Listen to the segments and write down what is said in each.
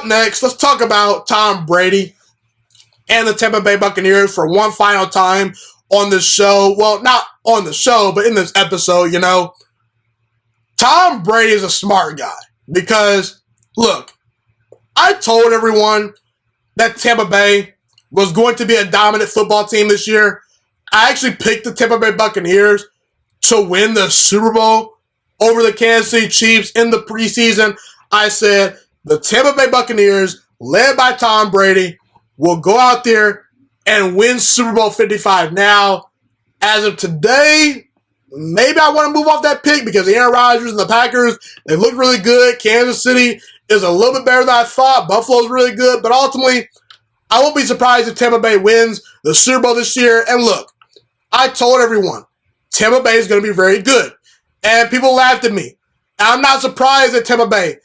up next, let's talk about Tom Brady and the Tampa Bay Buccaneers for one final time on this show. Well, not on the show, but in this episode, Tom Brady is a smart guy because, look, I told everyone that Tampa Bay was going to be a dominant football team this year. I actually picked the Tampa Bay Buccaneers to win the Super Bowl over the Kansas City Chiefs in the preseason. I said the Tampa Bay Buccaneers, led by Tom Brady, will go out there and win Super Bowl 55. Now, as of today, maybe I want to move off that pick because Aaron Rodgers and the Packers, they look really good. Kansas City is a little bit better than I thought. Buffalo's really good. But ultimately, I won't be surprised if Tampa Bay wins the Super Bowl this year. And look, I told everyone, Tampa Bay is going to be very good. And people laughed at me. And I'm not surprised that Tampa Bay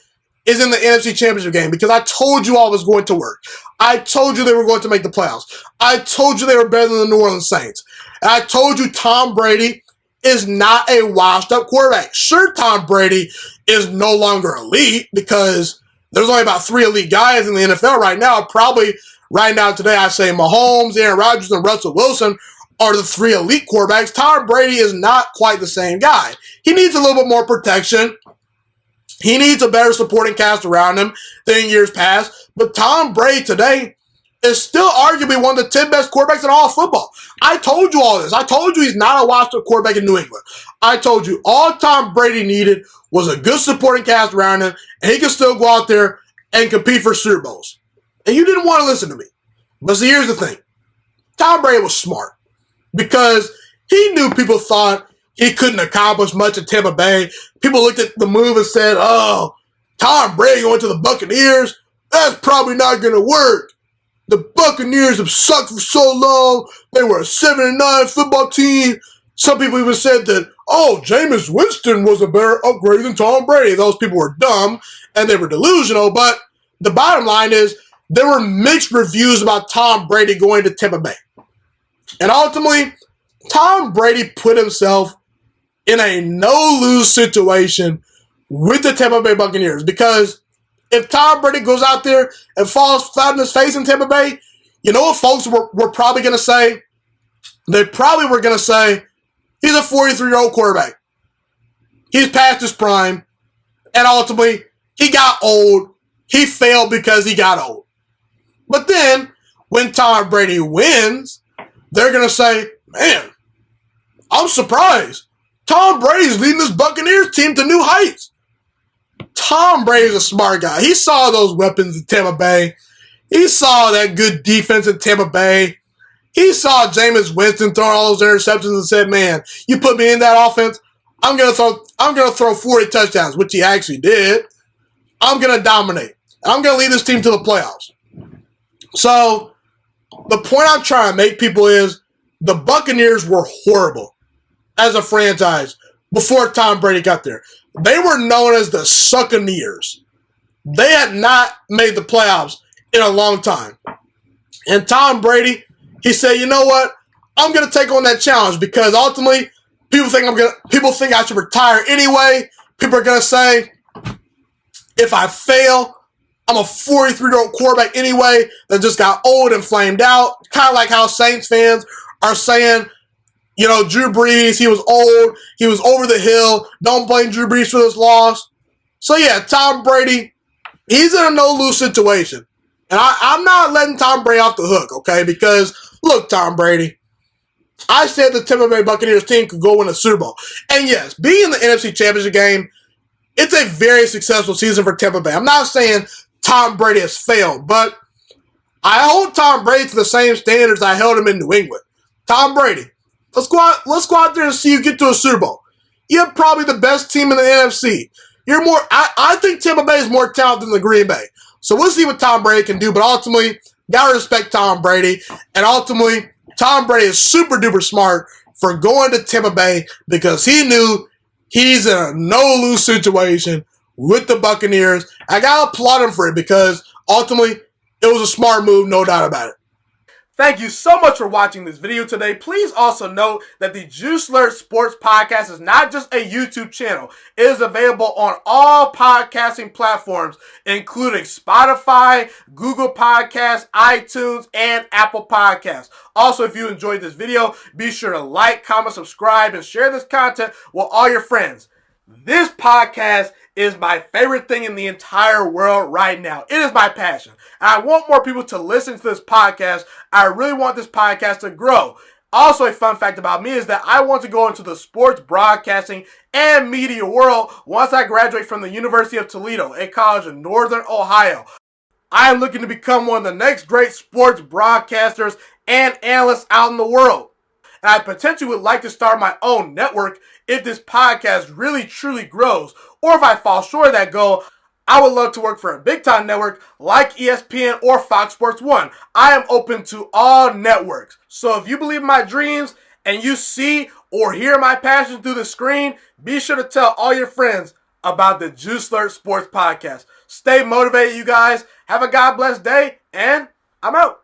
is in the NFC Championship game because I told you all it was going to work. I told you they were going to make the playoffs. I told you they were better than the New Orleans Saints. And I told you Tom Brady is not a washed-up quarterback. Sure, Tom Brady is no longer elite because there's only about 3 elite guys in the NFL right now. Probably right now today I say Mahomes, Aaron Rodgers, and Russell Wilson are the 3 elite quarterbacks. Tom Brady is not quite the same guy. He needs a little bit more protection. He needs a better supporting cast around him than in years past. But Tom Brady today is still arguably one of the 10 best quarterbacks in all of football. I told you all this. I told you he's not a washed-up quarterback in New England. I told you all Tom Brady needed was a good supporting cast around him, and he could still go out there and compete for Super Bowls. And you didn't want to listen to me. But see, here's the thing. Tom Brady was smart because he knew people thought he couldn't accomplish much at Tampa Bay. People looked at the move and said, oh, Tom Brady going to the Buccaneers? That's probably not going to work. The Buccaneers have sucked for so long. They were a 7-9 football team. Some people even said that, oh, Jameis Winston was a better upgrade than Tom Brady. Those people were dumb and they were delusional. But the bottom line is there were mixed reviews about Tom Brady going to Tampa Bay. And ultimately, Tom Brady put himself in a no-lose situation with the Tampa Bay Buccaneers because if Tom Brady goes out there and falls flat on his face in Tampa Bay, you know what folks were probably going to say? They probably were going to say, he's a 43-year-old quarterback. He's past his prime. And ultimately, he got old. He failed because he got old. But then, when Tom Brady wins, they're going to say, man, I'm surprised. Tom Brady's leading this Buccaneers team to new heights. Tom Brady's a smart guy. He saw those weapons in Tampa Bay. He saw that good defense in Tampa Bay. He saw Jameis Winston throwing all those interceptions and said, man, you put me in that offense, I'm gonna throw 40 touchdowns, which he actually did. I'm gonna dominate. I'm gonna lead this team to the playoffs. So the point I'm trying to make people is the Buccaneers were horrible as a franchise before Tom Brady got there. They were known as the Succaneers. They had not made the playoffs in a long time. And Tom Brady, he said, you know what? I'm going to take on that challenge because ultimately people think I should retire anyway. People are going to say, if I fail, I'm a 43-year-old quarterback anyway that just got old and flamed out. Kind of like how Saints fans are saying, you know, Drew Brees, he was old. He was over the hill. Don't blame Drew Brees for this loss. So, yeah, Tom Brady, he's in a no-lose situation. And I'm not letting Tom Brady off the hook, okay? Because, look, Tom Brady, I said the Tampa Bay Buccaneers team could go win a Super Bowl. And, yes, being in the NFC Championship game, it's a very successful season for Tampa Bay. I'm not saying Tom Brady has failed, but I hold Tom Brady to the same standards I held him in New England. Tom Brady, let's go out there and see you get to a Super Bowl. You're probably the best team in the NFC. I think Tampa Bay is more talented than the Green Bay. So we'll see what Tom Brady can do, but ultimately, gotta respect Tom Brady. And ultimately, Tom Brady is super duper smart for going to Tampa Bay because he knew he's in a no-lose situation with the Buccaneers. I gotta applaud him for it because ultimately, it was a smart move, no doubt about it. Thank you so much for watching this video today. Please also note that the Juiciest Sports Podcast is not just a YouTube channel. It is available on all podcasting platforms, including Spotify, Google Podcasts, iTunes, and Apple Podcasts. Also, if you enjoyed this video, be sure to like, comment, subscribe, and share this content with all your friends. This podcast is my favorite thing in the entire world right now. It is my passion. And I want more people to listen to this podcast. I really want this podcast to grow. Also, a fun fact about me is that I want to go into the sports broadcasting and media world once I graduate from the University of Toledo, a college in Northern Ohio. I am looking to become one of the next great sports broadcasters and analysts out in the world. And I potentially would like to start my own network if this podcast really truly grows. Or if I fall short of that goal, I would love to work for a big time network like ESPN or Fox Sports 1. I am open to all networks. So if you believe in my dreams and you see or hear my passion through the screen, be sure to tell all your friends about the Juiciest Sports Podcast. Stay motivated, you guys. Have a God bless day, and I'm out.